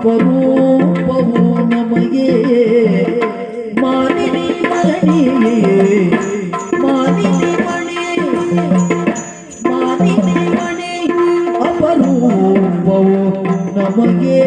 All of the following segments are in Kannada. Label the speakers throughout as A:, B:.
A: ಅಪರೂಪವು ನಮಗೆ ಮಾನಿನಿ ಮಣಿ ಮಾನಿನಿ ಮಣಿ ಮಾನಿನಿ ಮಣಿ ಅಪರೂಪವು ನಮಗೆ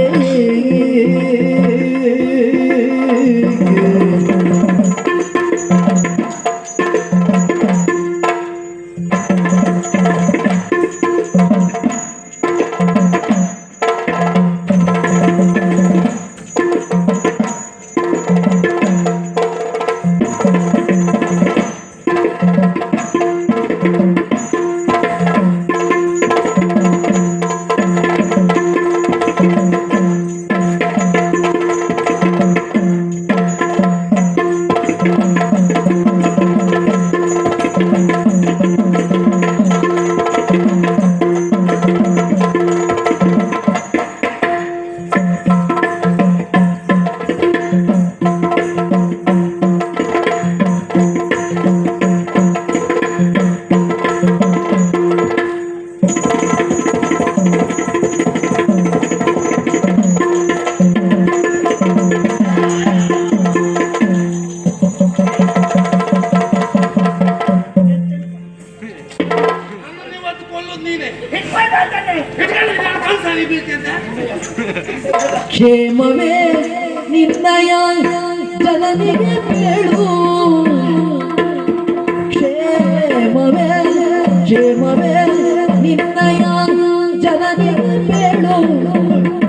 A: ಕ್ಷೇಮವೇ ನಿನ್ನಯ ಜನನಿಗೆ ಬೇಡು ಕ್ಷೇಮವೇ ಕ್ಷೇಮವೇ ನಿನ್ನಯ ಜನನಿಗೆ ಬೇಡು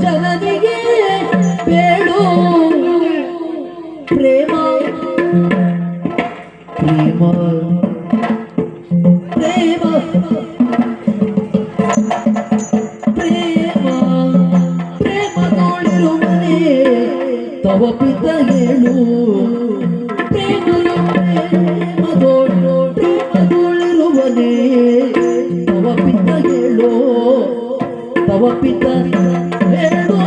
A: ಜನನಿಗೆ ಬೇಡು ಪ್ರೇಮ ಪ್ರೇಮ ತವ ಪಿತ ಹೇಳು ಪ್ರೇಮದೋಳಿರುವನೇ ತವ ಪಿತ ಹೇಳು ತವ ಪಿತ ಹೇಳು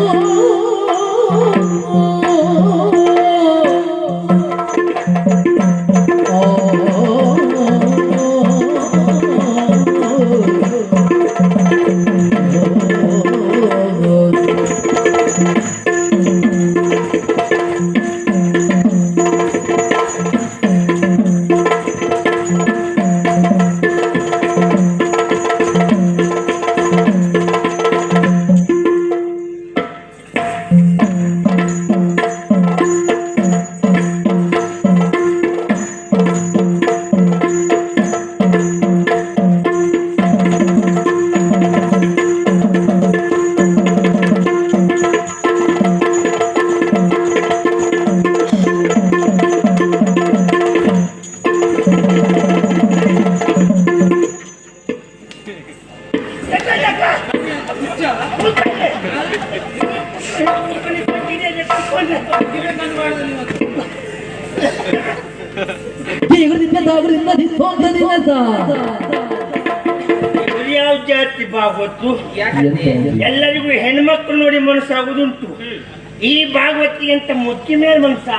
B: ಯಾವ ಜಾತಿ ಭಾಗವತ್ತು ಎಲ್ಲರಿಗೂ ಹೆಣ್ಮಕ್ಳು ನೋಡಿ ಮನಸ್ಸಾಗುದುಂಟು. ಈ ಭಾಗವತಿ ಅಂತ ಮುಚ್ಚಿ ಮೇಲೆ ಮನಸ್ಸ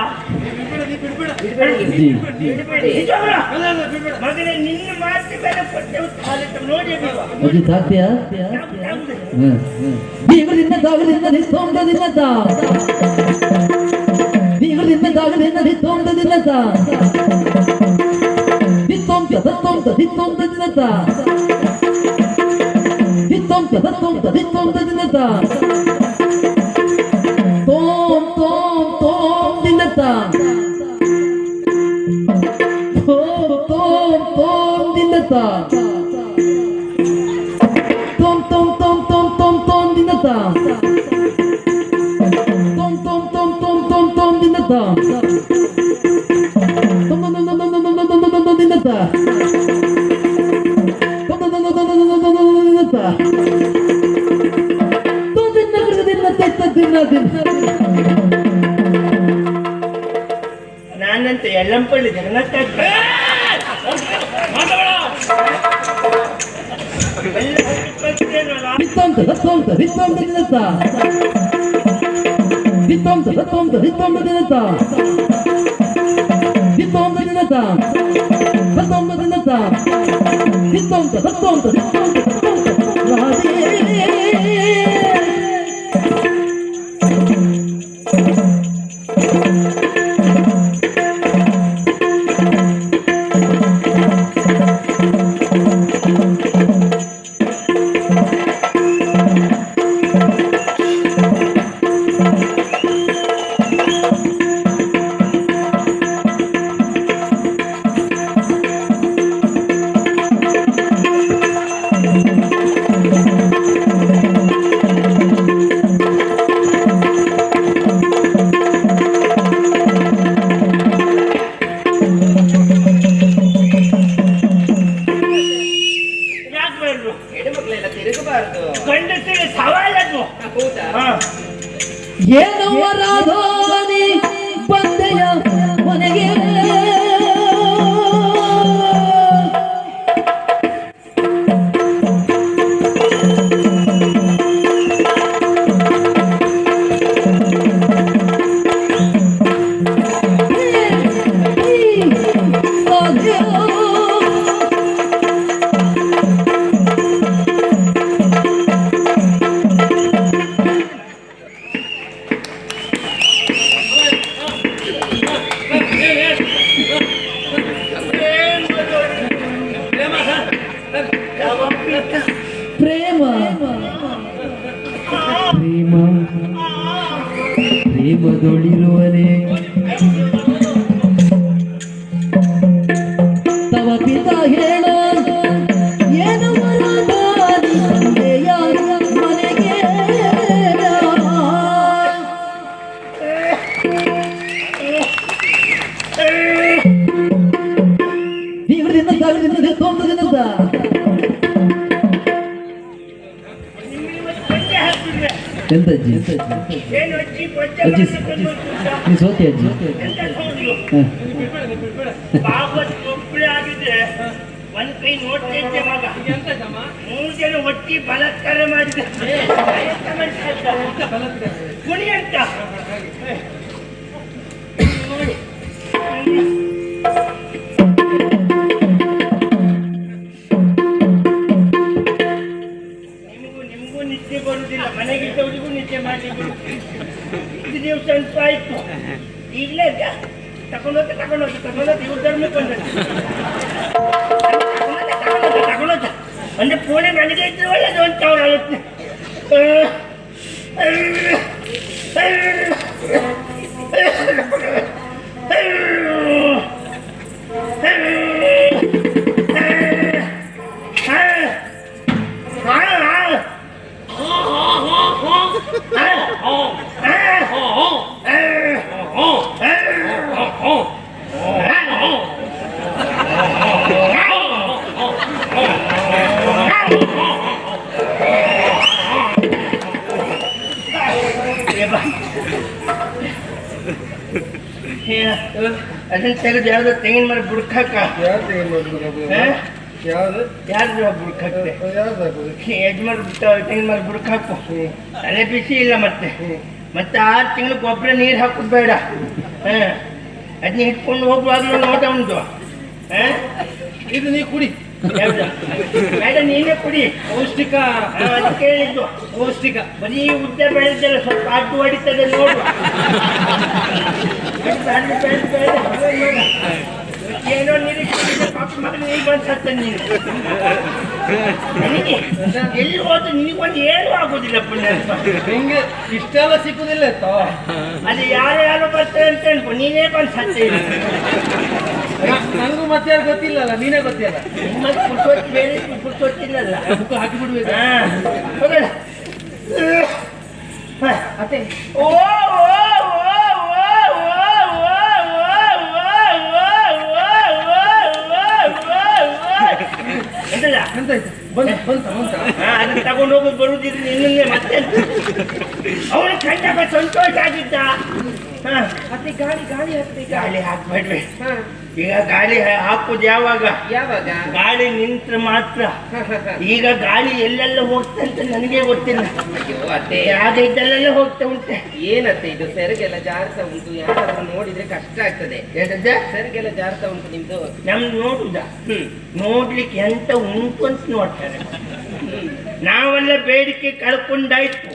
B: ಮಗನೇ ನಿನ್ನ ಮಾತಿ ಮೇಲೆ ಕೊಟ್ಟೆ ನೋಡಿ ನಾನಂತ ಎಲ್ಲಂಪಳ್ಳಿ ಜಗನ್ನಾಥ ಗಂಡಸರಿಗೆ ಸವಾಲದು.
A: ಏನವರಾಧಾನಿ ಬಂದೆಯ ಮನೆಗೆ ಪ್ರೇಮ ಪ್ರೇಮ ಪ್ರೇಮದೊಳಿರುವನೆ ತವ ಪಿತ ಹೇಳೋ ಏನು ಮನೆಗೆ ಇವರಿಂದ ಸಾವಿರದಿಂದ ತೊಂಬರಿಂದ ಎಂತ ಅಜ್ಜಿ
B: ಏನು ಅಜ್ಜಿ
A: ಅಜ್ಜಿ ನೀ ಸೋತಿ ಅಜ್ಜಿ
B: ಬಾಬತ್ ಒಬ್ಬಳೆ ಆಗಿದೆ. ಒಂದ್ ಕೈ ನೋಡ್ತೈತೆ ಮಗ, 3 ಜನ ಒಟ್ಟಿ ಬಲಾತ್ಕಾರ ಮಾಡಿದೆ. ಕುಣಿ ಅಂತ ನೋಡಿ. ನಿಮಗೂ ನಿದ್ದೆ ಬರುದಿಲ್ಲ, ಮನೆಗಿದ್ದವರಿಗೂ ನಿದ್ದೆ ಮಾಡಲಿಕ್ಕೆ ಇದು ನೀವು ಸ್ವಲ್ಪ ಆಯ್ತು. ಈಗಲೇ ತಗೊಂಡೋದ ಇವ್ರ ಧರ್ಮಕ್ಕೆ ತಗೊಂಡೋದ ಅಂದ್ರೆ ಪೂಣೆ ನನಗೆ ಇದ್ರೆ ಒಳ್ಳೇದು ಅಂತ ಅವ್ರು ಆಲೋಚನೆ. ಅದನ್ನ ತೆಗೆದು ಯಾವ್ದು ತೆಂಗಿನ ಮರ ಬುಡ್ಕಾಕ ಯಾರು ಬುಡ್ಕಾಕ್ತೆ ಯಜಮಾನ್ ತೆಂಗಿನ ಮರ ಬುಡ್ಕಾಕು. ತಲೆ ಬಿಸಿ ಇಲ್ಲ ಮತ್ತೆ 6 ತಿಂಗಳು ಗೊಬ್ಬರ ನೀರು ಹಾಕೋದು ಬೇಡ. ಅದನ್ನ ಇಟ್ಕೊಂಡು ಹೋಗುವಾಗಲೂ ನೋಟ ಉಂಟು.
C: ಇದು ನೀ ಕುಡಿ
B: ಬೇಡ ನೀನೇ ಕುಡಿ.
C: ಪೌಷ್ಟಿಕ
B: ಕೇಳಿದ್ದು
C: ಪೌಷ್ಟಿಕ.
B: ಬರೀ ಉದ್ದ ಬೆಳೆದಲ್ಲ, ಸ್ವಲ್ಪ ಅಡ್ಡು ಹೊಡಿತದೆ ನೋಡು. ಏನೋ ನಿರೀಕ್ಷೆ ಮಗನ ನೀನು ಬಂದು ಸತ್ತ ನೀನು. ನನಗೆ ಎಲ್ಲಿ ಹೋದ್ರು ನಿನಗೊಂದು ಏನೂ ಆಗೋದಿಲ್ಲ ಪುಣ್ಯ.
C: ಹಿಂಗೆ ಇಷ್ಟೆಲ್ಲ ಸಿಕ್ಕುದಿಲ್ಲ ಇತ್ತು.
B: ಅದು ಯಾರು ಬರ್ತಾರೆ ಅಂತ ಅನ್ಕೊ, ನೀನೇ ಬಂದು ಸತ್ತೆ.
C: ನನಗೂ ಮತ್ತೆ ಯಾರು ಗೊತ್ತಿಲ್ಲಲ್ಲ, ನೀನೇ ಗೊತ್ತಿಲ್ಲ.
B: ನಿಮ್ಮದು ಪುರ್ಸೊತ್ತು ಬೇರೆ ಪುರ್ಸೊತ್ತಿಲ್ಲಲ್ಲ,
C: ಹಾಕಿ ಬಿಡ್ಬೇಕು.
B: ಅತ್ತೆ
C: ಎಂತಾಯ್ತು? ಬಂತ
B: ಅದನ್ನ ತಗೊಂಡು ಹೋಗೋದು ಬರುದಿದ್ರೆ ನಿನ್ನೆ ಮತ್ತೆ ಅವನ ಕೈ ಕಂಡಾಗ ಸಂತೋಷ ಆಗಿದ್ದ. ಹ,
C: ಮತ್ತೆ ಗಾಳಿ ಗಾಳಿ ಆಗ್ತದೆ
B: ಗಾಳಿ ಹಾಕ್ಬೇಡ್ರಿ.
C: ಹಾ
B: ಈಗ ಗಾಳಿ ಹಾಕುದು ಯಾವಾಗ?
C: ಯಾವಾಗ?
B: ಗಾಳಿ ನಿಂತ್ರೆ ಮಾತ್ರ. ಈಗ ಗಾಳಿ ಎಲ್ಲೆಲ್ಲ ಹೋಗ್ತಂತ ನನಗೆ ಗೊತ್ತಿಲ್ಲ.
C: ಅಯ್ಯೋ ಅತ್ತೆ,
B: ಜಾಗ ಇದ್ದಲ್ಲೆಲ್ಲ ಹೋಗ್ತಾ ಉಂಟೆ.
C: ಏನತ್ತೆ ಇದು ಸೆರಗೆಲ್ಲ ಜಾರ್ತಾ ಉಂಟು, ಯಾರಾದ್ರೂ ನೋಡಿದ್ರೆ ಕಷ್ಟ ಆಗ್ತದೆ.
B: ಏನಂತೆ?
C: ಸೆರಗೆಲ್ಲ ಜಾರ್ತಾ ಉಂಟು ನಿಮ್ದು.
B: ನಮ್ದು ನೋಡುದ ನೋಡ್ಲಿಕ್ಕೆ ಎಂತ ಉಂಟು ಅಂತ ನೋಡ್ತಾರೆ. ನಾವೆಲ್ಲ ಬೇಡಿಕೆ ಕಳ್ಕೊಂಡಾಯ್ತು.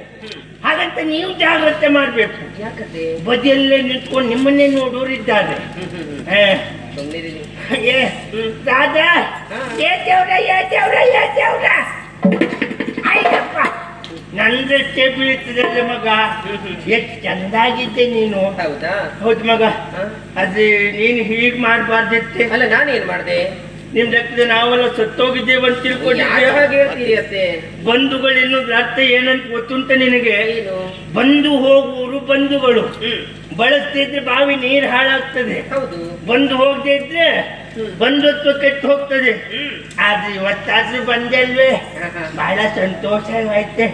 B: ಹಾಗಂತ ನೀವು ಜಾಗ್ರತೆ ಮಾಡ್ಬೇಕು.
C: ಯಾಕತ್ತೆ?
B: ಬದಿಯಲ್ಲೇ ನಿಂತ್ಕೊಂಡು ನಿಮ್ಮನ್ನೇ ನೋಡೋರಿದ್ದಾರೆ.
C: ಸುಮ್ಮನಿರಿ ನೀವು.
B: ಏ ರಾಜಾ, ಏ ದೇವ್ರ, ಏ ದೇವ್ರ, ಏ ದೇವ್ರ, ಆಯ್ತಪ್ಪ ನಂದಷ್ಟೇ ಬೀಳ್ತದಲ್ಲ ಮಗ. ಎಷ್ಟು ಚಂದಾಗಿದ್ದೆ ನೀನು.
C: ಹೌದಾ?
B: ಹೌದು ಮಗ.
C: ಹಾ?
B: ಅದೇ ನೀನು ಹೀಗೆ ಮಾಡಬಾರ್ದಿತ್ತೆ.
C: ಅಲ್ಲ ನಾನೇನ್ ಮಾಡ್ದೆ?
B: ನಿಮ್ ಲೆಕ್ಕದ ನಾವೆಲ್ಲ ಸತ್ತೋಗಿದ್ದೇವೆ ಅಂತ
C: ಯಾಕೆ
B: ತಿಳ್ಕೊಂಡಿದ್ದೆ.
C: ಹಾಗೆ ಹೇಳ್ತೀರಿ ಅತ್ತೆ?
B: ಬಂಧುಗಳು ಎನ್ನುವುದು ಅರ್ಥ ಏನಂತ ಗೊತ್ತುಂಟ ನಿನಗೆ?
C: ಏನು?
B: ಬಂದು ಹೋಗುವರು ಬಂಧುಗಳು. ಬಳಸ್ತಿದ್ರೆ ಬಾವಿ ನೀರು ಹಾಳಾಗ್ತದೆ.
C: ಹೌದು.
B: ಬಂದು ಹೋಗದೆ ಇದ್ರೆ ಬಂಧುತ್ವ ಕೆಟ್ಟು ಹೋಗ್ತದೆ. ಆದ್ರೆ ಇವತ್ತಾದ್ರೂ ಬಂದಲ್ವೇ, ಬಹಳ ಸಂತೋಷವಾಯ್ತೆ.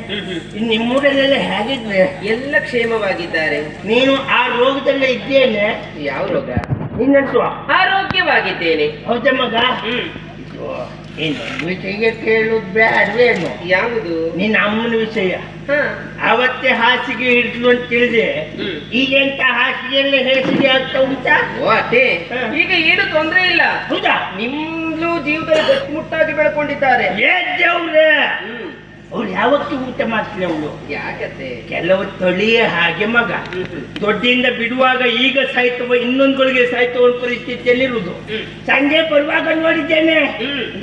B: ನಿಮ್ಮೂರಲ್ಲೆಲ್ಲ ಹೇಗಿದ್ರೆ?
C: ಎಲ್ಲ ಕ್ಷೇಮವಾಗಿದ್ದಾರೆ.
B: ನೀನು ಆ ರೋಗದಲ್ಲೇ ಇದ್ದೇನೆ.
C: ಯಾವ ರೋಗ?
B: ನಿನ್ನಂತೂ
C: ಆರೋಗ್ಯವಾಗಿದ್ದೇನೆ.
B: ಹೌದಾ ಮಗ? ಏನು ವಿಷಯ ಕೇಳುದು ಬೇಡವೇನು?
C: ಯಾವುದು?
B: ನಿನ್ನ ಅಮ್ಮನ ವಿಷಯ.
C: ಹಾ.
B: ಅವತ್ತೇ ಹಾಸಿಗೆ ಹಿಡಿದ್ಲು ಅಂತ ತಿಳಿದೆ. ಈಗೆಂತ ಹಾಸಿಗೆಲ್ಲ ಹೇಸಿಗೆ ಆಗ್ತಾ ಉಂಟಾ?
C: ಓ ಅತ್ತೆ,
B: ಹಾ.
C: ಈಗ ಏನು ತೊಂದ್ರೆ ಇಲ್ಲ.
B: ಹೌದಾ?
C: ನಿಮ್ದು ಜೀವದಲ್ಲಿ ಗಟ್ಟಿಮುಟ್ಟಾಗಿ ಬೆಳ್ಕೊಂಡಿದ್ದಾರೆ.
B: ಏವ್ರೆ ಅವ್ರು ಯಾವತ್ತೂ ಊಟ ಮಾಡ್ತಿಲ್ಲ ಅವಳು.
C: ಯಾಕತ್ತೆ?
B: ಕೆಲವು ತಳಿಯೇ ಹಾಗೆ ಮಗ. ದೊಡ್ಡಿಂದ ಬಿಡುವಾಗ ಈಗ ಸಾಯ್ತವ, ಇನ್ನೊಂದುಗಳಿಗೆ ಸಾಯ್ತವ ಪರಿಸ್ಥಿತಿಯಲ್ಲಿರುವುದು. ಸಂಜೆ ಬರುವಾಗ ನೋಡಿದ್ದೇನೆ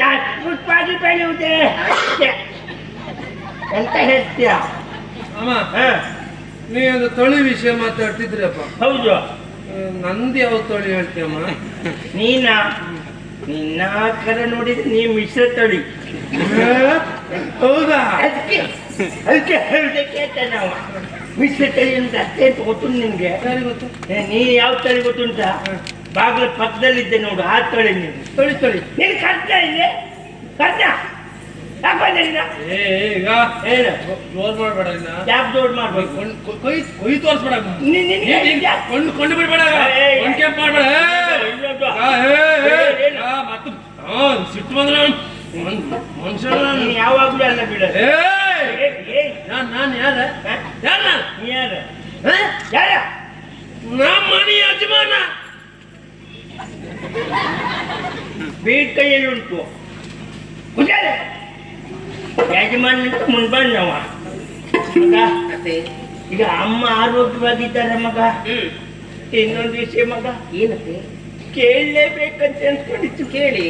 B: ಅದ್ಭುತವಾಗಿ ಬೆಳೆಯುವುದೇ. ಎಂತ ಹೇಳ್ತೀಯ?
D: ಅಮ್ಮ,
B: ಹ,
D: ನೀವೊಂದು ತಳಿ ವಿಷಯ ಮಾತಾಡ್ತಿದ್ರಪ್ಪ.
B: ಹೌದು.
D: ನಂದು ಯಾವ ತಳಿ ಹೇಳ್ತೀಯಮ್ಮ?
B: ನಿನ್ನ ಆಕಾರ ನೋಡಿದ್ರೆ ನೀ ಮಿಶ್ರ ತಳಿ.
D: ಹೌದಾ?
B: ಅದಕ್ಕೆ ಹೇಳ್ದಕ್ಕೆ ನಾವು ಮಿಶ್ರ ತಳಿ ಅಂತ ಅಷ್ಟೇ ಅಂತ ಗೊತ್ತು ನಿನ್ಗೆ.
D: ಸರಿ ಗೊತ್ತು.
B: ನೀ ಯಾವ ತಳಿ ಗೊತ್ತುಂಟ? ಬಾಗಿಲ ಪಕ್ಕದಲ್ಲಿದ್ದೆ ನೋಡು, ಆ ತಳಿ ನೀನು.
D: ತಳಿ
B: ನೀನು ಕರ್ತ ಇದೆ ಕರ್ತ ಯಾಕಂದ
D: ಏ ಈಗ
B: ಏನು
D: ಜೋರ್ ಮಾಡ್ಬೇಡ ಇನ್ನ.
B: ಯಾಕೆ ಜೋಡ್ ಮಾಡ್ಬೇಕು?
D: ಕೊಯ್ ತೋರ್ಸ್ಬೇಡ. ಕೊಂಡು ಬಿಡ್ಬೇಡ. ಕೆಂಪ್ ಮಾಡ್ಬೇಡ. ಮತ್ತು ಸಿಟ್ಟು ಬಂದ್ರೆ ಮನುಷ್ಯ
B: ನೀನು ಯಾವಾಗ್ಲೂ ಅಲ್ಲ ಬಿಡ.
D: ನಾನು ಯಾರ
B: ನೀ ಯಾರ? ಯಾರ?
D: ನಮ್ಮ ಮನೆ ಯಜಮಾನ.
B: ಬೀಡ್ ಕೈಯಲ್ಲಿ ಉಂಟು ಯಜಮಾನ್ ಅಂತ ಮುಂಬಂದವ ಮಗ.
C: ಅತ್ತೆ,
B: ಈಗ ಅಮ್ಮ ಆರೋಗ್ಯವಾಗಿದ್ದಾರೆ ಮಗ. ಇನ್ನೊಂದು ವಿಷಯ ಮಗ,
C: ಏನತ್ತೆ?
B: ಕೇಳಲೇಬೇಕಂತ ಅನ್ಕೊಂಡಿತ್ತು.
C: ಕೇಳಿ.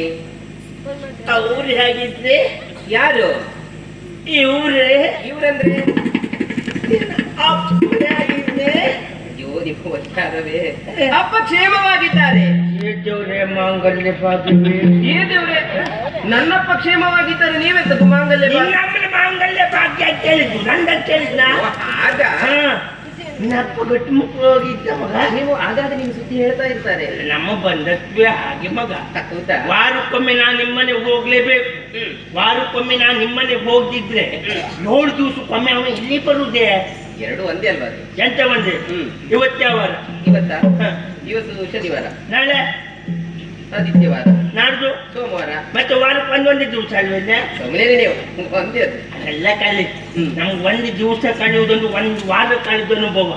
B: ಅವ್ರು ಹೇಗಿದ್ರೆ
C: ಯಾರು
B: ಇವ್ರೇ
C: ಇವ್ರಂದ್ರೆ?
B: ಹೇಗಿದ್ರೆ
C: ಅಯ್ಯೋ ನೀವು ಒಟ್ಟಾರವೇ. ಅಪ್ಪ ಕ್ಷೇಮವಾಗಿದ್ದಾರೆ.
B: ದೇವ್ರೆ ಮಾಂಗಲ್ಯ ಭಾಗ್ಯವೇ.
C: ಏ ದೇವ್ರೆ, ನನ್ನಪ್ಪ ಕ್ಷೇಮವಾಗಿದ್ದಾರೆ. ನೀವೆಂತ ಮಾಂಗಲ್ಯ ಭಾಗ್ಯ?
B: ನಿನ್ನಮ್ಮನ ಮಾಂಗಲ್ಯ ಭಾಗ್ಯ ಅಂತ ಹೇಳಿದ್ದು, ನಂದಂತ ಹೇಳಿದ್ನ?
C: ಆಗ
B: ನಿನ್ನಪ್ಪ ಗಟ್ಟಿ ಮುಕ್ಳು ಹೋಗಿದ್ದ ಮಗ.
C: ನೀವು ಆಗಾಗ ನಿಮ್ ಸುದ್ದಿ ಹೇಳ್ತಾ ಇರ್ತಾರೆ.
B: ನಮ್ಮ ಬಂಧತ್ವೇ ಹಾಗೆ ಮಗ.
C: ಹೌದಾ?
B: ವಾರಕ್ಕೊಮ್ಮೆ ನಾನು ನಿಮ್ಮನೆ ಹೋಗ್ಲೇಬೇಕು. ವಾರಕ್ಕೊಮ್ಮೆ ನಾನು ನಿಮ್ಮನೆ ಹೋಗ್ದಿದ್ರೆ 7 ದಿವಸಕ್ಕೊಮ್ಮೆ ಅವನು ಇಲ್ಲಿ ಬರುವುದೇ.
C: ಎರಡು ಒಂದೇ ಅಲ್ವಾ ಅದು?
B: ಎಂತ ಬಂದೆ? ಇವತ್ತೇ ವಾರ.
C: ಇವತ್ತಾ? ಇವತ್ತು ಶನಿವಾರ,
B: ನಾಳೆ
C: ಆದಿತ್ಯವಾರ,
B: ನಾಡ್ದು
C: ಸೋಮವಾರ,
B: ಮತ್ತೆ ವಾರಕ್ಕೆ ಒಂದೊಂದು ದಿವಸ ಅಲ್ವೇ?
C: ಸುಮ್ಮನೆ ನೀವು ಒಂದೇ ಅದು.
B: ಎಲ್ಲ ಕಲಿ ನಮ್ಗೆ ಒಂದು ದಿವಸ ಕಳೆಯುವುದೊಂದು ಒಂದು ವಾರ ಕಳೆದ ಅನುಭವ.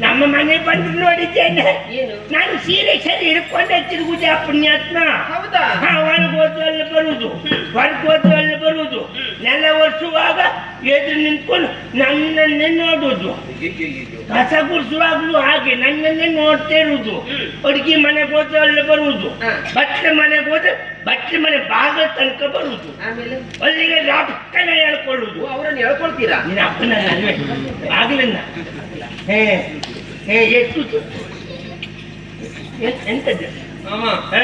B: ನಮ್ಮ ಮನೆ ಬಂದು ನೋಡಿದ್ದೇನೆ.
C: ಏನು?
B: ನಾನು ಸೀರೆ ಸರಿ ಹಿಡ್ಕೊಂಡೆ ತಿರುಗುದೇ ಪುಣ್ಯಾತ್ಮ.
C: ಹೌದಾ?
B: ಹೊರಗೋದು ಅಲ್ಲಿ ಬರುವುದು, ಹೊರಗೋದು ಅಲ್ಲಿ ಬರುವುದು, ನೆಲ ಒರೆಸುವಾಗ ಎದುರು ನಿಂತ್ಕೊಂಡು ನನ್ನನ್ನೇ ನೋಡುದು. ಕಸ ಗುಡಿಸುವಾಗ್ಲೂ ಹಾಗೆ ನನ್ನನ್ನೇ ನೋಡ್ತಾ ಇರುವುದು. ಅಡುಗೆ ಮನೆಗೆ ಹೋದ್ರೆ ಅಲ್ಲಿ ಬರುವುದು, ಬಟ್ಟೆ ಮನೆಗೆ ಹೋದ್ರೆ ಬಟ್ಟೆ ಮನೆ ಬಾಗಿಲ ತನಕ ಬರುವುದು,
C: ಆಮೇಲೆ
B: ಅಲ್ಲಿಗೆ ರಾಪಕ್ಕನೆ ಹೇಳ್ಕೊಳ್ಳುದು.
C: ಅವರನ್ನು ಹೇಳ್ಕೊಳ್ತೀರಾ?
B: ನಿನ್ನ ಅಪ್ಪನಲ್ಲ ಅಲ್ವೇ ಬಾಗಿಲನ್ನ? ಎಷ್ಟು ಎಂತದ್ದು?
D: ಅಮ್ಮ,
B: ಹಾ,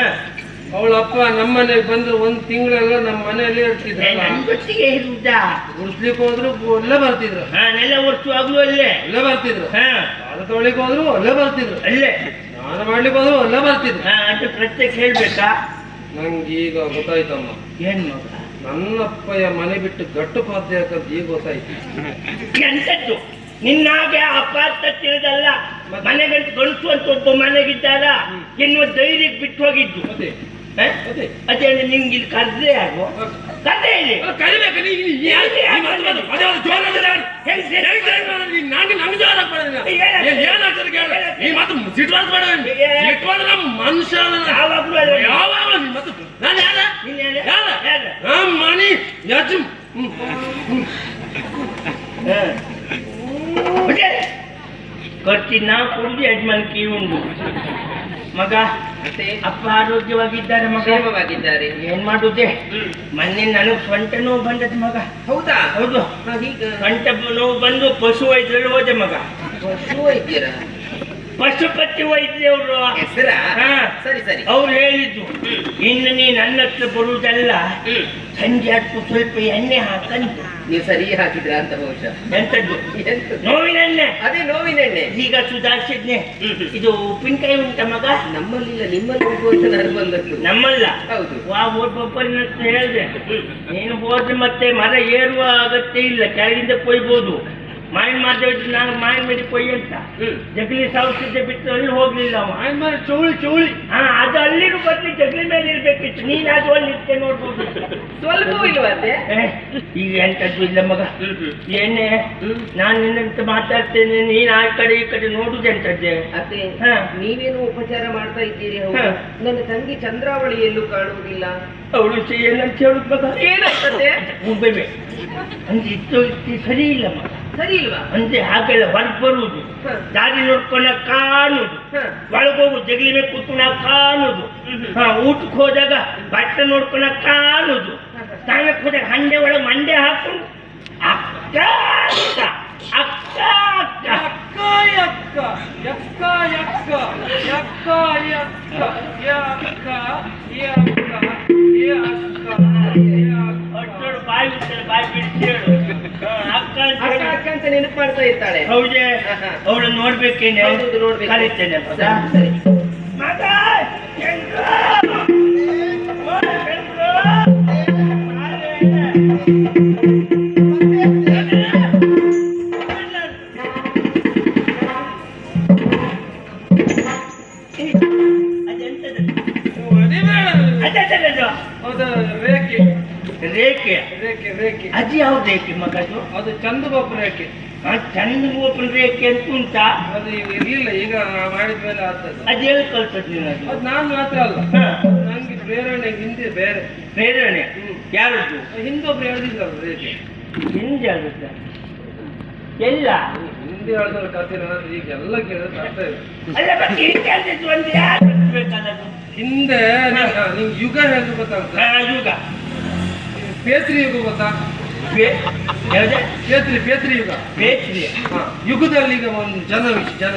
D: ಅವಳ ಅಪ್ಪ ನಮ್ಮನೆಗೆ ಬಂದು 1 ತಿಂಗಳೆಲ್ಲ ನಮ್ಮ ಮನೆಯಲ್ಲೇ ಇರ್ತಿದ್ರಲ್ಲ.
B: ನನ್ನ ಗೊತ್ತಿಗೆ ಇರುವುದಾ?
D: ಗುಡಿಸ್ಲಿಕ್ಕೆ ಹೋದ್ರು ಅಲ್ಲೇ ಬರ್ತಿದ್ರು.
B: ಹಾ, ನೆಲ ಒರೆಸುವಾಗ್ಲೂ ಅಲ್ಲೇ
D: ಅಲ್ಲೇ ಬರ್ತಿದ್ರು.
B: ಹಾ,
D: ಪಾದ ತೊಳಿಕ್ ಹೋದ್ರು ಅಲ್ಲೇ ಬರ್ತಿದ್ರು.
B: ಅಲ್ಲೇ
D: ಸ್ನಾನ ಮಾಡ್ಲಿಕ್ಕೆ ಹೋದ್ರು ಅಲ್ಲೇ ಬರ್ತಿದ್ರು.
B: ಹಾ, ಅದು ಪ್ರತ್ಯೇಕ ಹೇಳ್ಬೇಕಾ?
D: ನಂಗೆ ಈಗ ಗೊತ್ತಾಯ್ತಮ್ಮ.
B: ಏನ್ ಮಗ?
D: ನನ್ನಪ್ಪಯ್ಯ ಮನೆ ಬಿಟ್ಟು ಗಟ್ಟು ಪಾತ್ರೆ ಹಾಕಂತ ಈಗ ಗೊತ್ತಾಯ್ತು.
B: ಎಂತದ್ದು? ನಿನ್ನಾಗೆ ಅಪಾರ್ಥ ತಿಳಿದಲ್ಲ, ಮನೆಗಂತ ಗಂಟು ಅಂತ ಒಬ್ಬ ಮನೆಗಿದ್ದಾರ ಎನ್ನುವ ಧೈರ್ಯಕ್ಕೆ ಬಿಟ್ಟು ಹೋಗಿದ್ದು.
D: ಅದೇ
B: ಹ?
D: ಅದೇ
B: ಅದೇ ನಿಮ್ಗೆ ಇಲ್ಲಿ ಕರ್ದ್ರೆ ಆಗೋ ಕರ್ದೆ ಇಲ್ಲಿ
D: ಕರಿಬೇಕು ಮನುಷ್ಯ
B: ಯಾವಾಗ್ಲೂ ಅದೇ.
D: ಯಾವಾಗಲೂ ನಾನು ಯಾರ
B: ನೀನ್ ಹೇಳು.
D: ಯಾರ
B: ಯಾರು?
D: ನಮ್ಮ ಮನಿ ಯಜ್
B: ಖರ್ಚಿ ನಾ ಕೊಡುದು ಯಜಮಾನ್ಕಿ ಉಂಡು. ಮಗ
C: ಮತ್ತೆ
B: ಅಪ್ಪ ಆರೋಗ್ಯವಾಗಿದ್ದಾರೆ ಮಗ.
C: ಕ್ಷೇಮವಾಗಿದ್ದಾರೆ.
B: ಏನ್ ಮಾಡುದೇ, ಮೊನ್ನೆ ನನಗ್ ಸೊಂಟ ನೋವು ಬಂದದ ಮಗ.
C: ಹೌದಾ?
B: ಹೌದು,
C: ಹೀಗ
B: ಸೊಂಟ ನೋವು ಬಂದು ಪಶು ವೈದ್ಯರಲ್ಲಿ ಹೋದೆ ಮಗ.
C: ಪಶು ವೈದ್ಯರ
B: ಪಶುಪತಿ ವೈದ್ಯವರು
C: ಹೆಸರ?
B: ಹಾ.
C: ಸರಿ ಸರಿ.
B: ಅವ್ರು ಹೇಳಿದ್ದು, ಇನ್ನು ನೀ ನನ್ನ ಹತ್ರ ಬರುವುದಲ್ಲ, ಸಂಜೆ ಹೊತ್ತು ಸ್ವಲ್ಪ ಎಣ್ಣೆ ಹಾಕಂತ.
C: ನೀವು ಸರಿ ಹಾಕಿದ್ರ ಅಂತ ಬಹುಶಃ.
B: ಎಂತದ್ದು?
C: ಎಂತ?
B: ನೋವಿನೆಣ್ಣೆ.
C: ಅದೇ ನೋವಿನೆಣ್ಣೆ.
B: ಈಗ ಸುಧಾರಿಸಿದ್ನೆ. ಇದು ಉಪ್ಪಿನಕಾಯಿ ಉಂಟ ಮಗ?
C: ನಮ್ಮಲ್ಲಿಲ್ಲ, ನಿಮ್ಮಲ್ಲಿ ಹೋಗುವಂತ ನಾನು ಬಂದದ್ದು.
B: ನಮ್ಮಲ್ಲ.
C: ಹೌದು.
B: ಒಬ್ಬೊಬ್ಬರನ್ನ ಹೇಳಿದೆ, ನೀನು ಹೋದ್ರೆ ಮತ್ತೆ ಮರ ಏರುವ ಅಗತ್ಯ ಇಲ್ಲ, ಕೆಳಗಿಂದ ಕೊಯ್ಬೋದು. ಮಾವಿನ ಮಾದೇವ್ ನಾನು ಮಾವಿನ ಮೇಲೆ ಕೊಯ್ಯಿ ಅಂತ ಜಗಲಿ ಸಾವಸಿದ್ದೆ ಬಿಟ್ಟು ಅಲ್ಲಿ ಹೋಗ್ಲಿಲ್ಲ ಅವ.
D: ಮಾವಿನ ಮರ ಚೌಳಿ
B: ಹಾ, ಅದು ಅಲ್ಲಿಗೂ ಬರ್ಲಿ ಜಗಲಿ ಮೇಲೆ ಇರ್ಬೇಕಿತ್ತು. ನೀನ್ ಅದು ಅಲ್ಲಿ ನಿತ್ಯ ನೋಡ್ಬೋದು.
C: ಸ್ವಲ್ಪವೂ ಇಲ್ವಂತೆ.
B: ಈಗ ಎಂತದ್ದು ಇಲ್ಲ ಮಗ. ಏನೇ ನಾನು ನಿನ್ನಂತ ಮಾತಾಡ್ತೇನೆ, ನೀನ್ ಆ ಕಡೆ ಈ ಕಡೆ ನೋಡುದೆಂತದ್ದೆ.
C: ಅದೇ
B: ಹಾ.
C: ನೀವೇನು ಉಪಚಾರ ಮಾಡ್ತಾ ಇದ್ದೀರಿ. ಹೌದು.
B: ಹಾ.
C: ನನ್ನ ತಂಗಿ ಚಂದ್ರಾವಳಿ ಎಲ್ಲೂ ಕಾಣುವುದಿಲ್ಲ.
B: ಅವಳು ಏನಂತ ಹೇಳುದು ಮಗ?
C: ಏನಾಗ್ತದೆ?
B: ಮುಗ್ಬೇವೆ ಅಂದ್ರೆ ಇತ್ತು ಸರಿ ಇಲ್ಲ ಮಗ.
C: ಸರಿ ಇಲ್ವಾ?
B: ಅಂದ್ರೆ ಹಾಗೆಲ್ಲ ಹೊರಗೆ ಬರುವುದು,
C: ಹ.
B: ದಾರಿ ನೋಡ್ಕೊಂಡ ಕಾಣುದು,
C: ಹ.
B: ಒಳಗೋಗು ಜಗಲಿ ಮೇಲೆ ಕೂತ್ಕೊಂಡ ಕಾಣುದು, ಊಟಕ್ಕೆ ಹೋದಾಗ ಬಟ್ಟೆ ನೋಡ್ಕೊಂಡ ಕಾಣುದು, ಸ್ನಾನಕ್ಕೆ ಹೋದಾಗ ಹಂಡೆ ಒಳಗೆ ಮಂಡೆ ಹಾಕೊಂಡು ಅಕ್ಕ ಅಕ್ಕ ಅಕ್ಕ ಅಕ್ಕ
D: ಯಕ್ಕ ಯಕ್ಕ ಯಕ್ಕ ಯಕ್ಕ ಯಕ್ಕ ಯಕ್ಕ ಯಕ್ಕ ಯಕ್ಕ
B: ಅಷ್ಟೋಡು ಬಾಯಿ ಬಿಡ್ತಾರೆ, ಬಾಯಿ ಬಿಡಿಸಿ ಹೇಳು. ಅಕ್ಕ ಅಂತ
C: ಅಕ್ಕ
B: ಹೇಳು.
C: ಅಕ್ಕ ಅಂತ ನೆನಪು ಮಾಡ್ತಾ ಇರ್ತಾಳೆ.
B: ಹೌದೇ?
C: ಹ.
B: ಅವಳು ನೋಡ್ಬೇಕೇನೆ,
C: ಹೌದು, ನೋಡ್ಬೇಕು.
B: ಕರೀತೇನೆ. ಹೌದಾ?
C: ಸರಿ.
B: ಮಗ, ಚಂದ್ರು! ಓ, ಚಂದ್ರು! ಅದೆಂತದು? ಅದೆಂತದದು?
D: ಅದು ರೇಖೆ
B: ರೇಖೆ.
D: ರೇಖೆ ರೇಖೆ
B: ಅದು ಯಾವ ರೇಖೆ ಮಗದು?
D: ಅದು ಚಂದಗೊಬ್ಬ ರೇಖೆ.
B: ಚಂದ ಓಪನ್ ರೇಖೆ ಅಂತ ಉಂಟಾ?
D: ಅದು ಇರ್ಲಿಲ್ಲ, ಈಗ ಮಾಡಿದ್ಮೇಲೆ ಆಗ್ತದೆ.
B: ಅದು ಎಲ್ಲಿ ಕಲ್ತದ್ ನೀನದು?
D: ಅದು ನಾನು ಮಾತ್ರ ಅಲ್ಲ,
B: ಹಾ.
D: ನಂಗೆ ಪ್ರೇರಣೆ ಹಿಂದೆ ಬೇರೆ
B: ಪ್ರೇರಣೆ ಯಾರದ್ದು?
D: ಹಿಂದೊಬ್ರು ಹೇಳಿದ್ರು ರೇಖೆ.
B: ಹಿಂದೆ ಆಗುತ್ತ ಎಲ್ಲ
D: ಹಿಂದೆ ಹೇಳಿದ್ರ ಕಥೆ ನಾನು ಈಗ ಎಲ್ಲ ಕೇಳಿದ್ರೆ ಅರ್ಥ ಇಲ್ಲ.
B: ಅಲ್ಲ ಮತ್ತೆ ಈ ಕೆಲ್ಸದ್ದು ಒಂದು ಯಾರು ಬೇಕಾದದು?
D: ಹಿಂದೆ ನಿಂಗೆ ಯುಗ ಹೇಳಿದ್ರು ಗೊತ್ತಾಗುತ್ತೆ.
B: ಯುಗ
D: ಪೇತ್ರಿ ಯುಗ ಗೊತ್ತಾ?
B: ಯಾವುದೇ
D: ಪೇತ್ರಿ ಯುಗ.
B: ಬೇಕ್ರಿ.
D: ಯುಗದಲ್ಲಿ ಈಗ ಒಂದು ಜನ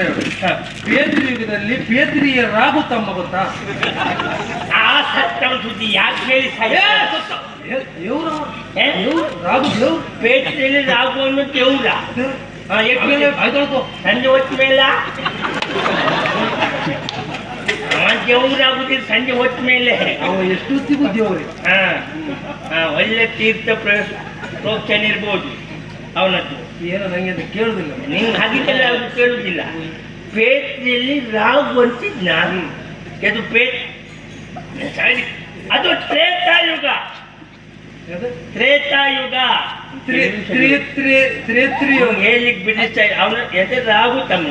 D: ಹೇಳು. ಪೇತ್ರಿ ಯುಗದಲ್ಲಿ ಪೇತ್ರಿಯ ರಾಗು ತಮ್ಮ ಗೊತ್ತಾ?
B: ಆ ಸತ್ತವ ಸುದ್ದಿ ಯಾಕೆ ಹೇಳಿ
D: ದೇವ್ರ
B: ಏ?
D: ರಾಗು ದೇವ್ರು
B: ಬೇಕ್ರಿಯಲ್ಲಿ ರಾಗು ಅನ್ನೋ ದೇವ್ರ.
D: ಆಯ್ತು
B: ಸಂಜೆ ಹೊತ್ತ ಮೇಲ ದೇವ್ರಾಗುದಿಲ್ಲ, ಸಂಜೆ ಹೊತ್ತ ಮೇಲೆ.
D: ಅವ ಎಷ್ಟು ಹೊತ್ತಿಗೂ ದೇವ್ರಿ.
B: ಒಳ್ಳೆ ತೀರ್ಥ ಪ್ರೋಕ್ಷಣೆ ಇರ್ಬೋದು ಅವನದ್ದು.
D: ಏನೋ ನಂಗೆ ಅಂತ ಕೇಳುದಿಲ್ಲ.
B: ನಿಂಗೆ ಹಾಗಿದ್ದೆಲ್ಲ ಅವ್ರು ಕೇಳುವುದಿಲ್ಲ. ಪೇತ್ರಿಯಲ್ಲಿ ರಾಗು ಅಂತಿದ್ನ. ಅದು ಅದು ತ್ರೇತಾಯುಗ. ತ್ರೇತಾಯುಗ ಹೇಳಿಕ್ ಬಿಡಿಸ್ತಾ ಅವನ ಹೆಸರು ರಾಗು ತಮ್ಮ.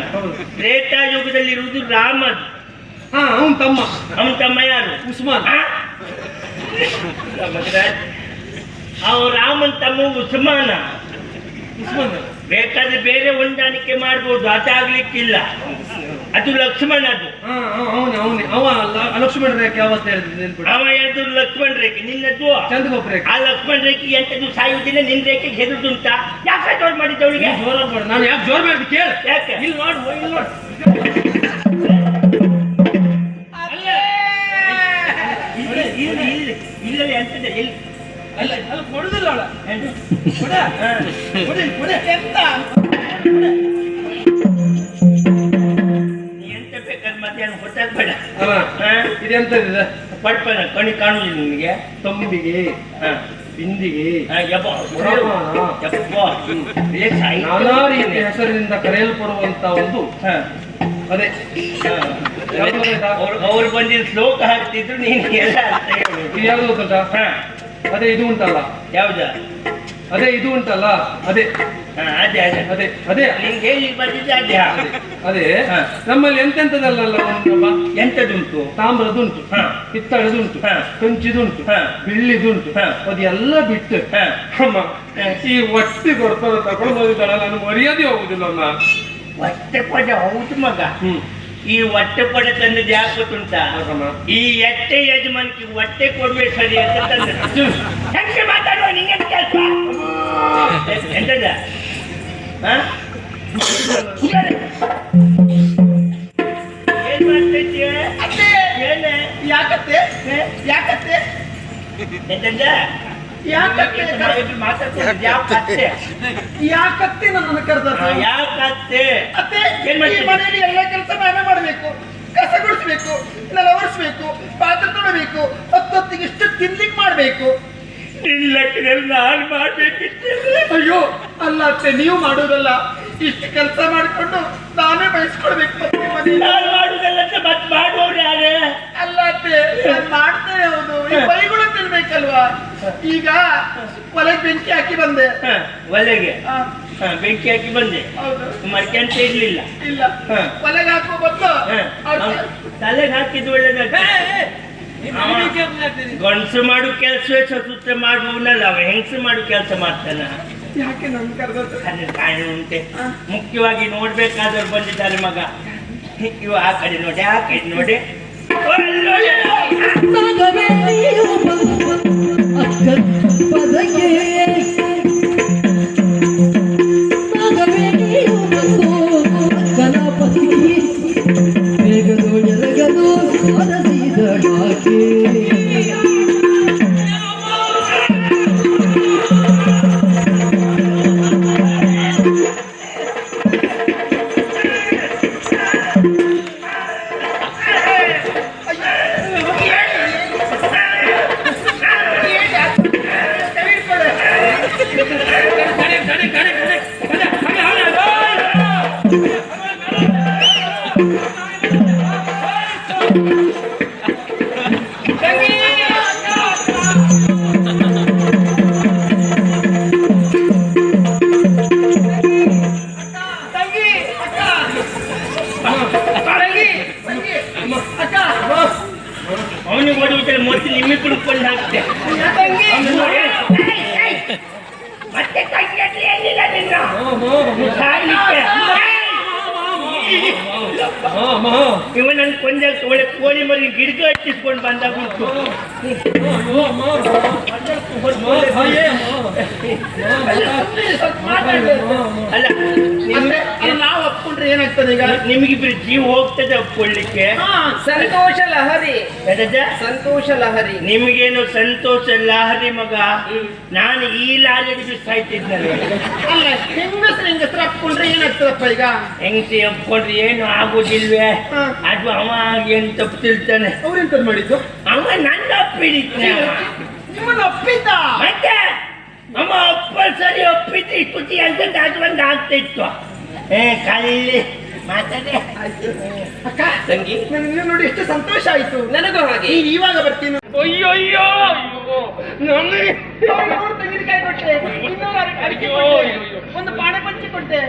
B: ತ್ರೇತಾಯುಗದಲ್ಲಿ ಇರುವುದು ರಾಮದು.
D: ಅವನ್ ತಮ್ಮ.
B: ಅವನ ತಮ್ಮ ಯಾರು?
D: ಉಸ್ಮಾನ್.
B: ಅವ ರಾಮನ್ ತಮ್ಮ ಉಸ್ಮಾನ. ಬೇಕಾದ್ರೆ ಬೇರೆ ಹೊಂದಾಣಿಕೆ ಮಾಡ್ಬೋದು, ಅದಾಗ್ಲಿಕ್ಕಿಲ್ಲ. ಅದು ಲಕ್ಷ್ಮಣ. ಅದು
D: ಅವ ಲಕ್ಷ್ಮಣ ರೇಖೆ ಯಾವತ್ತು ಹೇಳಿದ್ರು?
B: ಅವ ಹೇಳಿದ್ರು ಲಕ್ಷ್ಮಣ ರೇಖೆ. ನಿನ್ನದು
D: ಚಂದ್ರಗೊಬ್ಬ ರೇಖೆ.
B: ಆ ಲಕ್ಷ್ಮಣ ರೇಖೆ ಎಂತದ್ದು ಸಾಯುವುದಿಲ್ಲ. ನಿನ್ ರೇಖೆಗೆ ಹೆದರುದುಂಟ? ಯಾಕೆ ಜೋರ್ ಮಾಡಿದ್ದವಳಿಗೆ?
D: ಜೋರ ಮಾಡು. ನಾನು ಯಾಕೆ ಜೋರ್ ಮಾಡಿ ಕೇಳ?
B: ಯಾಕೆ?
D: ಇಲ್ಲಿ ನೋಡು, ಇಲ್ಲಿ ನೋಡು.
B: ಇಲ್ಲ ಎಂತದ ಎಲ್ಲಿ
D: ಅಲ್ಲ ಕೊಡುದಿಲ್ಲ ಅವಳ.
B: ಎಂತ ಬೇಕಾದ್ರೆ ಮಧ್ಯಾಹ್ನ ಗೊತ್ತಾಗ್ಬೇಡ.
D: ಅಲ್ಲ ಇದೆಂತದಿದೆ?
B: ಪಡ್ಪನ ಕಣಿ ಕಾಣುವುದಿಲ್ಲ ನಿನಗೆ?
D: ತಂಬಿಗೆ ಬಿಂದಿಗೆ
B: ಯಪ್ಪ
D: ನಾನಾ ರೀತಿಯ ಹೆಸರಿನಿಂದ ಕರೆಯಲ್ಪಡುವಂತ ಒಂದು ಅದೇ ಯಾವ್ದು ಗೊತ್ತಾಯ್ತಾ?
B: ಅವ್ರು ಬಂದಿದ್ದು ಶ್ಲೋಕ ಹಾಕ್ತಿದ್ರು ನೀನು ಎಲ್ಲ ಅರ್ಥ ಹೇಳು.
D: ಇದು ಯಾವ್ದು ಗೊತ್ತುಂಟಾ? ಅದೇ ಇದು ಉಂಟಲ್ಲ,
B: ಯಾವ್ದ?
D: ಅದೇ ಇದು ಉಂಟಲ್ಲ, ಅದೇ
B: ಅದೇ ಅದೇ
D: ಅದೇ ಅದೇ
B: ನಿಂಗೆ ಹೇಳಿ ಬಂದಿದ್ದೆ ಅದೇ
D: ಅದೇ ನಮ್ಮಲ್ಲಿ ಎಂತೆಂತದಲ್ಲ ಒಂದು
B: ಎಂತದುಂಟು?
D: ತಾಮ್ರದುಂಟು, ಪಿತ್ತಳದುಂಟು, ಕಂಚಿದುಂಟು, ಬೆಳ್ಳಿದುಂಟು, ಅದೆಲ್ಲ ಬಿಟ್ಟು ಅಮ್ಮ ಈ ಒಟ್ಟಿ ಕೊಡ್ತಾರೆ ತಗೊಂಡು ಹೋಗಿದ್ದಾಳ, ನಾನು ಮರ್ಯಾದೆ ಹೋಗುದಿಲ್ಲ.
B: ಹೊಟ್ಟೆ ಪಡ ಹೌದು ಮಗ. ಈ ಹೊಟ್ಟೆ ಪಡ ತಂದದ್ದು ಯಾಕೆ ಗೊತ್ತುಂಟ? ಈ ಎಟ್ಟೆ ಯಜಮಾನಿಗೆ ಹೊಟ್ಟೆ ಕೊಡ್ಬೇಕು ಸರಿ ಅಂತ ತಂದ. ಹೆಂಗೆ ಮಾತಾಡುವ ನಿಂಗೆ ಕೆಲಸ ಎಂತದ? ಏನ್ ಮಾಡ್ತೈತಿ? ಏನೇ
C: ಯಾಕತ್ತೆ ಯಾಕತ್ತೆ
B: ಎಂತಂದ?
C: ಯಾಕತ್ತೆ
B: ಮಾತಾಡ್ತಾರೆ ಯಾವ ಕತ್ತೆ?
C: ಯಾಕತ್ತೆ ನನ್ನನ್ನು ಕರೆದ?
B: ಯಾವ ಕತ್ತೆ?
C: ಅತ್ತೆ
B: ಏನ್ ಮಾಡ್ತೀರಿ?
C: ಈ ಮನೆಯಲ್ಲಿ ಎಲ್ಲ ಕೆಲಸ ನಾನೇ ಮಾಡಬೇಕು, ಕಸ ಗುಡಿಸ್ಬೇಕು, ನೆಲ ಒರೆಸ್ಬೇಕು, ಪಾತ್ರೆ ತೊಳಬೇಕು, ಹೊತ್ತೊತ್ತಿಗೆ ಇಷ್ಟು ತಿನ್ಲಿಕ್ಕೆ ಮಾಡ್ಬೇಕು.
B: ಲೆಕ್ಕದಲ್ಲಿ ನಾನು ಮಾಡ್ಬೇಕಿತ್ತು.
C: ಅಯ್ಯೋ ಅಲ್ಲ ಅತ್ತೆ, ನೀವು ಮಾಡೋದಲ್ಲ, ಇಷ್ಟು ಕೆಲಸ ಮಾಡಿಕೊಂಡು ನಾನೇ ಬಯಸ್ಕೊಳ್ಬೇಕು ಮತ್ತೆ ಮನೆಯಲ್ಲಿ.
B: ನಾನು ಮಾಡುದಲ್ಲ ಮತ್ತೆ ಮಾಡುವವ್ರು ಯಾರೇ?
C: ಅಲ್ಲ ಅತ್ತೆ, ನಾನ್ ಮಾಡ್ತೇನೆ. ಹೌದು, ಈ ಬೈಗಳು ತಿನ್ಬೇಕಲ್ವಾ? ಈಗ ಒಲೆಗೆ ಬೆಂಕಿ ಹಾಕಿ ಬಂದೆ.
B: ಒಲೆಗೆ
C: ಆ,
B: ಬೆಂಕಿ ಹಾಕಿ ಬಂದೆ,
C: ಹೌದು.
B: ಮರ್ಕೆಂತ ಇರ್ಲಿಲ್ಲ.
C: ಇಲ್ಲ, ಒಲೆಗೆ ಹಾಕೋ ಬದಲು
B: ತಲೆಗೆ ಹಾಕಿದ್ದು ಒಳ್ಳೇದಾಗ್ತದೆ. ಗಂಡಸು ಮಾಡು ಕೆಲಸ ಸುತ್ತ ಮಾಡುವನಲ್ಲ, ಅವ ಹೆಂಗಸು ಮಾಡು ಕೆಲಸ ಮಾಡ್ತಾನ.
C: ಯಾಕೆ ನನ್ ಕರೆದದ್ದು?
B: ಕಾರಣ ಉಂಟೆ. ಮುಖ್ಯವಾಗಿ ನೋಡ್ಬೇಕಾದವ್ರು ಬಂದಿದ್ದಾರೆ ಮಗ. ಇವ ಆ ಕಡೆ ನೋಡಿ, ಆ ಕಡೆ ನೋಡಿ.
A: ನಾಗವೇಣಿಯು ಪದಕ್ಕೆ ನಾಗವೇಣಿಯು ಗಣಪತಿ ಬೇಗದು ಎರಗದು ಅರಸಿದಳಾಕೆ.
B: ಅವನಿಗೆ ಓಡಿಬಿಟ್ಟರೆ ಮೊದಲು ನಿಮಗೆ ಕುಡ್ಕೊಂಡು ಹಾಕ್ತೆ. ಮತ್ತೆ ಕೈಯಲ್ಲಿ ಏನಿಲ್ಲ ನಿನ್ನ ಸಾಯ್ಲಿಕ್ಕೆ. ಇವ ನನ್ನ ಕೊಂಜ ಒಳ್ಳೆ ಕೋಳಿ ಮರಿ ಗಿಡಗ ಹಚ್ಚಿಸ್ಕೊಂಡು ಬಂದಾಗ ಉಂಟು. ಅಲ್ಲ
C: ನಾವು ಒಪ್ಕೊಂಡ್ರೆ ಏನಾಗ್ತದೆ ಈಗ?
B: ನಿಮಗಿಬ್ರು ಜೀವ ಹೋಗ್ತದೆ ಒಪ್ಕೊಳ್ಳಿಕ್ಕೆ.
C: ಸಂತೋಷ ಲಹರಿ,
B: ಎದದ?
C: ಸಂತೋಷ ಲಹರಿ.
B: ನಿಮಗೇನು ಸಂತೋಷ ಲಹರಿ ಮಗ? ನಾನು ಈ ಲಾರಿಯಲ್ಲಿ ಸಾಯ್ತಿದ್ನಲ್ಲ.
C: ಅಲ್ಲ, ಹೆಂಗಸ್ರು ಒಪ್ಕೊಂಡ್ರೆ ಏನಾಗ್ತದಪ್ಪ ಈಗ?
B: ಹೆಂಗಸಿ ಒಪ್ಕೊಂಡ್ರೆ ಏನು ಆಗುದಿಲ್ವೇ? ಅದು ಅವ ಏನ್ ತಪ್ಪು ತಿಳ್ತಾನೆ.
C: ಅವ್ರೆಂತದ್ ಮಾಡಿದ್ದು?
B: ಅವ ನನ್ನ ಒಪ್ಪಿಡಿದ್ನೆ.
C: ನಿಮ್ಮನ್ನ ಒಪ್ಪಿದ್ದ?
B: ಮತ್ತೆ ಅಮ್ಮ ಒಪ್ಪ ಸರಿ ಒಪ್ಪಿದ್ದು ಇಷ್ಟುತಿ ಅಂತ ಅದು ಒಂದು ಆಗ್ತಿತ್ತು. ಕಲ್ಲಿ ಮಾತಾಡಿ
C: ಅಕ್ಕ
B: ತಂಗಿ,
C: ನನಗೆ ನೋಡಿ ಎಷ್ಟು ಸಂತೋಷ ಆಯ್ತು.
B: ನನಗೂ ಹಾಗೆ.
C: ಈಗ ಇವಾಗ ಬರ್ತೀನಿ.
B: ಅಯ್ಯೋ ಅಯ್ಯೋ ನನಗೆ
C: ತೆಂಗಿನಕಾಯಿ ಕೊಟ್ಟೆ, ಇನ್ನೊಂದು ಅಡಿಕೆ ಕೊಟ್ಟೆ, ಒಂದು ಪಾಣೆ ಪಂಚಿ ಕೊಟ್ಟೆ.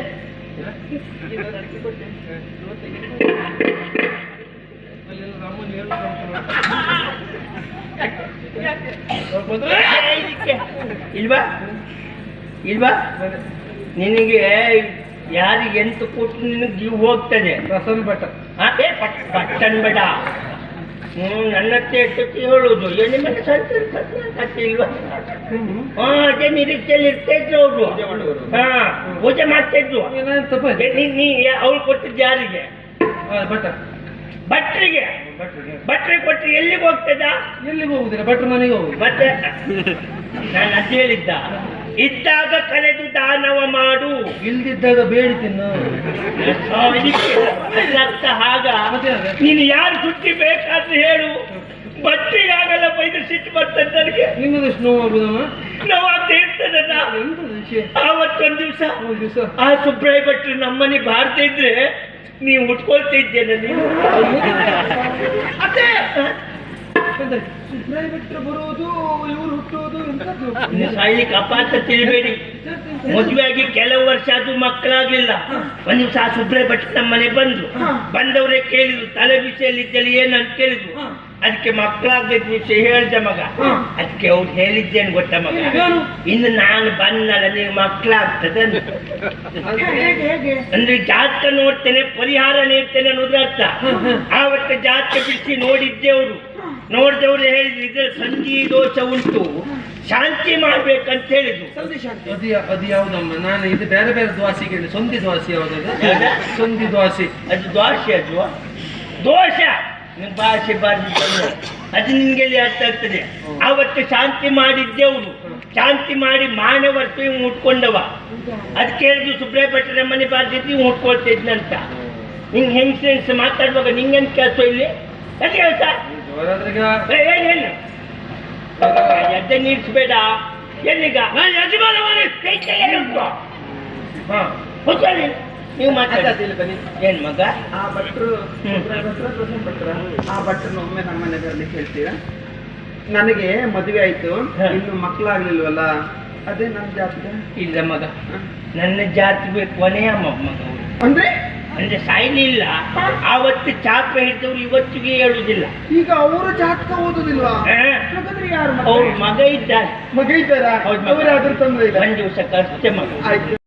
B: ಇಲ್ವಾ ಇಲ್ವಾ? ನಿನಗೆ ಯಾರಿಗೆ ಎಂತ ಕೊಟ್ಟು ನಿನಗೆ ಜೀವ ಹೋಗ್ತದೆ.
D: ರಸನ್ ಬಟ್ಟ
B: ಪಟ್ಟನ್ ಬೇಡ. ನನ್ನ ಎಷ್ಟೊತ್ತಿ ಹೇಳುದು ಏನು ಮೇಲೆ ಕತ್ತಿ ಇಲ್ವಾ? ಅದೇ ನಿರೀಕ್ಷೆಯಲ್ಲಿ ಇರ್ತಿದ್ರು ಅವರು. ಪೂಜೆ ಮಾಡ್ತಿದ್ರು. ನೀ ಅವ್ರು ಕೊಟ್ಟಿದ್ದು ಯಾರಿಗೆ?
D: ಬಟ್ಟ
B: ಭಟ್ರಿಗೆ. ಭಟ್ರಿಗೆ ಕೊಟ್ಟರೆ ಎಲ್ಲಿಗೆ ಹೋಗ್ತದ?
D: ಎಲ್ಲಿಗೆ ಹೋಗುದಿಲ್ಲ, ಭಟ್ರ ಮನೆಗೆ ಹೋಗುದು.
B: ಮತ್ತೆ ನಾನು ಅದು ಹೇಳಿದ್ದ, ಇದ್ದಾಗ ಕಳೆದು ದಾನವ ಮಾಡು,
D: ಇಲ್ದಿದ್ದಾಗ ಬೇಡಿ ತಿನ್ನು.
B: ಅರ್ಥ ಹಾಗ. ನೀನು ಯಾರು ಸುದ್ದಿ ಬೇಕಾದ್ರೆ ಹೇಳು, ಭಟ್ರಿಗಾಗಲ್ಲ ಬೈದ್ರೆ ಸಿಟ್ಟು ಬರ್ತದೆ ನನಗೆ.
D: ನಿನ್ನದಷ್ಟು ನೋವಾಗುದಮ್ಮ?
B: ನೋವಾಗ್ತಾ ಇರ್ತದಲ್ಲ.
D: ಎಂತದ ವಿಷಯ?
B: ಆವತ್ತೊಂದ್ ದಿವಸ
D: ಒಂದು ದಿವಸ
B: ಆ ಸುಬ್ರಾಯ ಭಟ್ರು ನಮ್ಮನೆ ಬಾರ್ತಾ ಇದ್ರೆ ನೀವು ಉಟ್ಕೊಳ್ತಾ ಇದ್ದೇನೆ ನೀನು.
C: ಅತ್ತೆ
D: ಎಂತ ಸುಬ್ರಾಯ ಭಟ್ರು ಬರುವುದು, ಇವ್ರು ಹುಟ್ಟುವುದು, ಎಂತದ್ದು?
B: ಇನ್ನು ಸಾಯ್ಲಿಕ್ಕೆ ಅಪಾರ್ಥ ತಿಳಿಬೇಡಿ. ಮದುವೆ ಆಗಿ ಕೆಲವು ವರ್ಷ ಅದು ಮಕ್ಕಳಾಗ್ಲಿಲ್ಲ. ಒಂದ್ ದಿವಸ ಆ ಸುಬ್ರಾಯ ಭಟ್ರು ನಮ್ಮನೆ ಬಂದ್ರು. ಬಂದವರೇ ಕೇಳಿದ್ರು ತಲೆ ಬಿಸಿಯಲ್ಲಿದ್ದಲ್ಲಿ ಏನಂತ ಕೇಳಿದ್ರು. ಅದಕ್ಕೆ ಮಕ್ಕಳಾಗದ ವಿಷಯ ಹೇಳ್ದೆ ಮಗ. ಅದಕ್ಕೆ ಅವ್ರು ಹೇಳಿದ್ದೇನು ಗೊತ್ತ ಮಗ, ಇನ್ನು ನಾನು ಬಂದಲ್ಲ ನೀವು ಮಕ್ಕಳಾಗ್ತದೆ ಅಂದ್ರೆ ಜಾತಕ ನೋಡ್ತೇನೆ ಪರಿಹಾರ ನೀಡ್ತೇನೆ ಅನ್ನೋದ್ರ ಅರ್ಥ. ಆವತ್ತು ಜಾತಕ ಬಿಡಿಸಿ ನೋಡಿದ್ದೇವ್ರು. ನೋಡಿದವ್ರು ಹೇಳಿದ್ರು ಇದ್ರ ಸಂಧಿ ದೋಷ ಉಂಟು, ಶಾಂತಿ ಮಾಡ್ಬೇಕಂತ ಹೇಳಿದ್ರು.
D: ಅದು ಯಾವ್ದಮ್ಮ? ನಾನು ಇದು ಬೇರೆ ಬೇರೆ ದ್ವಾಸಿ ಕೇಳಿ. ಸಂಧಿ ದ್ವಾಸಿ ಯಾವ್ದದು? ಸಂಧಿ ದ್ವಾಸಿ
B: ಅದು ದ್ವಾಸಿ. ಅದು ದೋಷ ನಿನ್ ಭಾಷೆ ಬಾರ್ದು ಅದು ನಿನ್ಗೆಲ್ಲಿ ಅರ್ಥ ಆಗ್ತದೆ. ಆವತ್ತು ಶಾಂತಿ ಮಾಡಿದ್ದೇವ್ರು. ಶಾಂತಿ ಮಾಡಿ ಮಾನೆ ವರ್ಷ ಇವ್ ಉಟ್ಕೊಂಡವ. ಅದ್ ಕೇಳಿದ್ರು ಸುಬ್ರಾಯ ಭಟ್ರ ಮನೆ ಬಾರ್ದಿದ್ದು ಇವ್ ಉಟ್ಕೊಳ್ತಾ ಇದ್ನಂತ. ಹಿಂಗ್ ಹೆಂಗ್ಸ್ ಮಾತಾಡುವಾಗ ನಿಂಗೇನ್ ಕೆಲಸ ಇಲ್ಲಿ? ಅದ್ ಹೇಳ್ತಾ
D: ಜೋರಾದ್ರೀಗ
B: ಏನ್ ಹೇಳು ಎದ್ದೆ ನೀಡ್ಸ್ಬೇಡ. ಏನೀಗ ಯಜಮಾನ ನೀವು ಮಾತಾಡ್ತಿಲ್ಲ ಬನ್ನಿ. ಏನ್ ಮಗ
C: ಆ ಭಟ್ರು ಆ ಭಟ್ರನ್ನ ಒಮ್ಮೆ ನಮ್ಮನೆ ಬರ್ಲಿಕ್ಕೆ ಹೇಳ್ತೀರಾ? ನನಗೆ ಮದುವೆ ಆಯ್ತು, ಇನ್ನು ಮಕ್ಕಳಾಗ್ಲಿಲ್ವಲ್ಲ, ಅದೇ ನನ್ನ ಜಾತಕ.
B: ಇಲ್ಲ ಮಗ, ನನ್ನ ಜಾತಿ ಕೊನೆಯ ಮಗ
C: ಅಂದ್ರೆ
B: ಅಂದ್ರೆ ಸಾಯ್ಲಿಲ್ಲ. ಆವತ್ತು ಚಾಪೆ ಹಿಡಿದವ್ರು ಇವತ್ತಿಗೆ ಹೇಳುದಿಲ್ಲ.
C: ಈಗ ಅವರು ಜಾತಕ ಓದುದಿಲ್ವಾ? ಹಾಗಾದ್ರೆ ಯಾರು
B: ಅವ್ರ ಮಗ ಇದ್ದಾರೆ.
C: ಮಗ ಇದ್ದಾರಾ?
B: ಹೌದು,
C: ಅವರಾದ್ರೂ ತೊಂದ್ರೆ ಇಲ್ಲ.
B: ಒಂದ್ ದಿವಸ ಕಷ್ಟೇ ಮಗ.
C: ಆಯ್ತು.